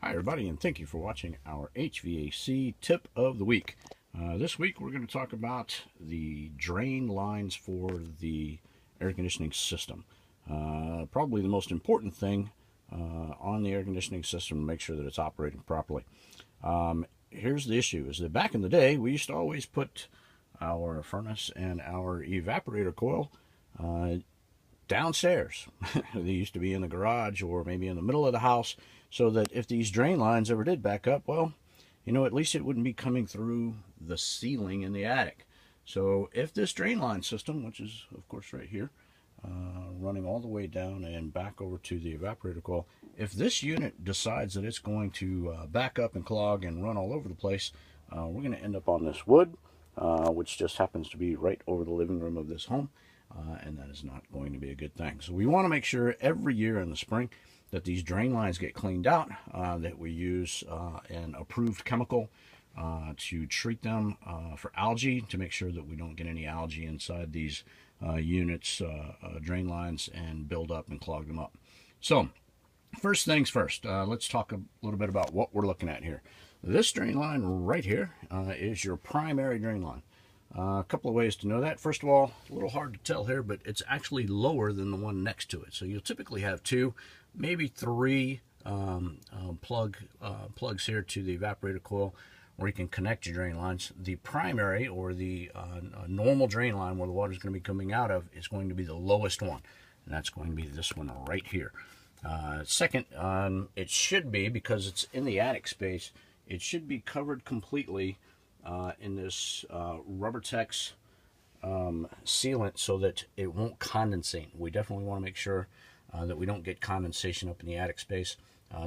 Hi everybody, and thank you for watching our HVAC tip of the week. This week we're going to talk about the drain lines for the air conditioning system. Probably the most important thing on the air conditioning system to make sure that it's operating properly. Here's the issue, is that back in the day we used to always put our furnace and our evaporator coil downstairs. They used to be in the garage or maybe in the middle of the house, so that if these drain lines ever did back up, well, you know, at least it wouldn't be coming through the ceiling in the attic. So if this drain line system, which is of course right here, running all the way down and back over to the evaporator coil, if this unit decides that it's going to back up and clog and run all over the place, we're going to end up on this wood, which just happens to be right over the living room of this home. And that is not going to be a good thing. So we want to make sure every year in the spring that these drain lines get cleaned out, that we use an approved chemical to treat them for algae, to make sure that we don't get any algae inside these units, drain lines, and build up and clog them up. So first things first, let's talk a little bit about what we're looking at here. This drain line right here is your primary drain line. A couple of ways to know that. First of all, a little hard to tell here, but it's actually lower than the one next to it. So you'll typically have two, maybe three plugs here to the evaporator coil where you can connect your drain lines. The primary, or the normal drain line where the water is going to be coming out of, is going to be the lowest one, and that's going to be this one right here. Second, it should be, because it's in the attic space, it should be covered completely in this Rubbertex sealant, so that it won't condensate. We definitely want to make sure that we don't get condensation up in the attic space.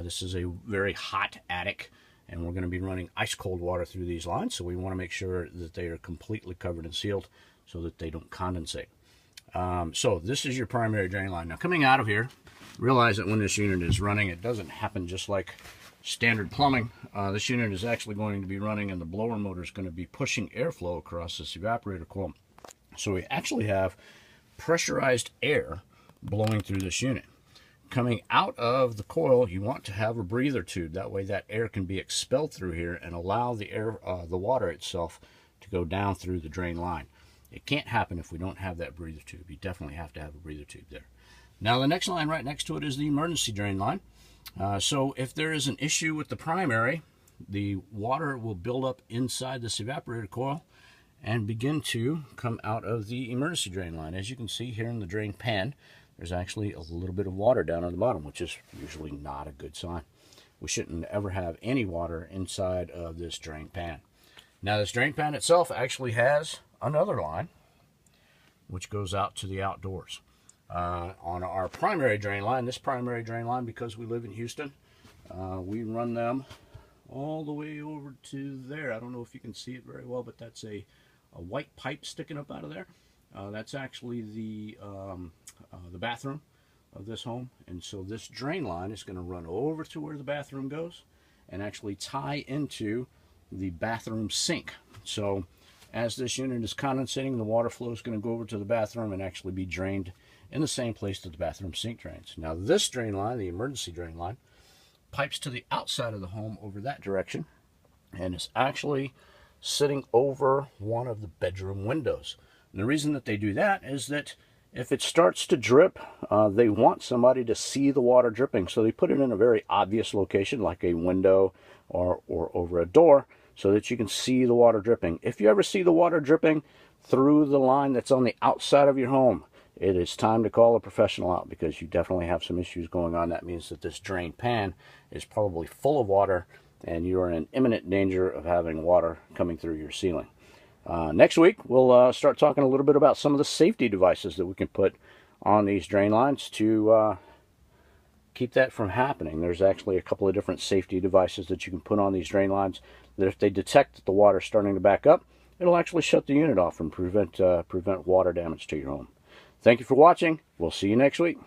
This is a very hot attic, and we're going to be running ice cold water through these lines, so we want to make sure that they are completely covered and sealed so that they don't condensate. So this is your primary drain line. Now, coming out of here, realize that when this unit is running, it doesn't happen just like standard plumbing. This unit is actually going to be running, and the blower motor is going to be pushing airflow across this evaporator coil. So we actually have pressurized air blowing through this unit. Coming out of the coil, you want to have a breather tube. That way that air can be expelled through here and allow the air, the water itself, to go down through the drain line. It can't happen if we don't have that breather tube. You definitely have to have a breather tube there. Now, the next line right next to it is the emergency drain line. So if there is an issue with the primary, the water will build up inside this evaporator coil and begin to come out of the emergency drain line. As you can see here in the drain pan, there's actually a little bit of water down on the bottom, which is usually not a good sign. We shouldn't ever have any water inside of this drain pan. Now, this drain pan itself actually has another line which goes out to the outdoors. On our primary drain line, this primary drain line, because we live in Houston, we run them all the way over to there. I don't know if you can see it very well, but that's a white pipe sticking up out of there. That's actually the bathroom of this home, and so this drain line is going to run over to where the bathroom goes and actually tie into the bathroom sink. So as this unit is condensating, the water flow is going to go over to the bathroom and actually be drained in the same place that the bathroom sink drains. Now, this drain line, the emergency drain line, pipes to the outside of the home over that direction, and it's actually sitting over one of the bedroom windows. And the reason that they do that is that if it starts to drip, they want somebody to see the water dripping. So they put it in a very obvious location, like a window or over a door, so that you can see the water dripping. If you ever see the water dripping through the line that's on the outside of your home, it is time to call a professional out, because you definitely have some issues going on. That means that this drain pan is probably full of water, and you are in imminent danger of having water coming through your ceiling. Next week, we'll start talking a little bit about some of the safety devices that we can put on these drain lines to keep that from happening. There's actually a couple of different safety devices that you can put on these drain lines that, if they detect that the water is starting to back up, it'll actually shut the unit off and prevent water damage to your home. Thank you for watching. We'll see you next week.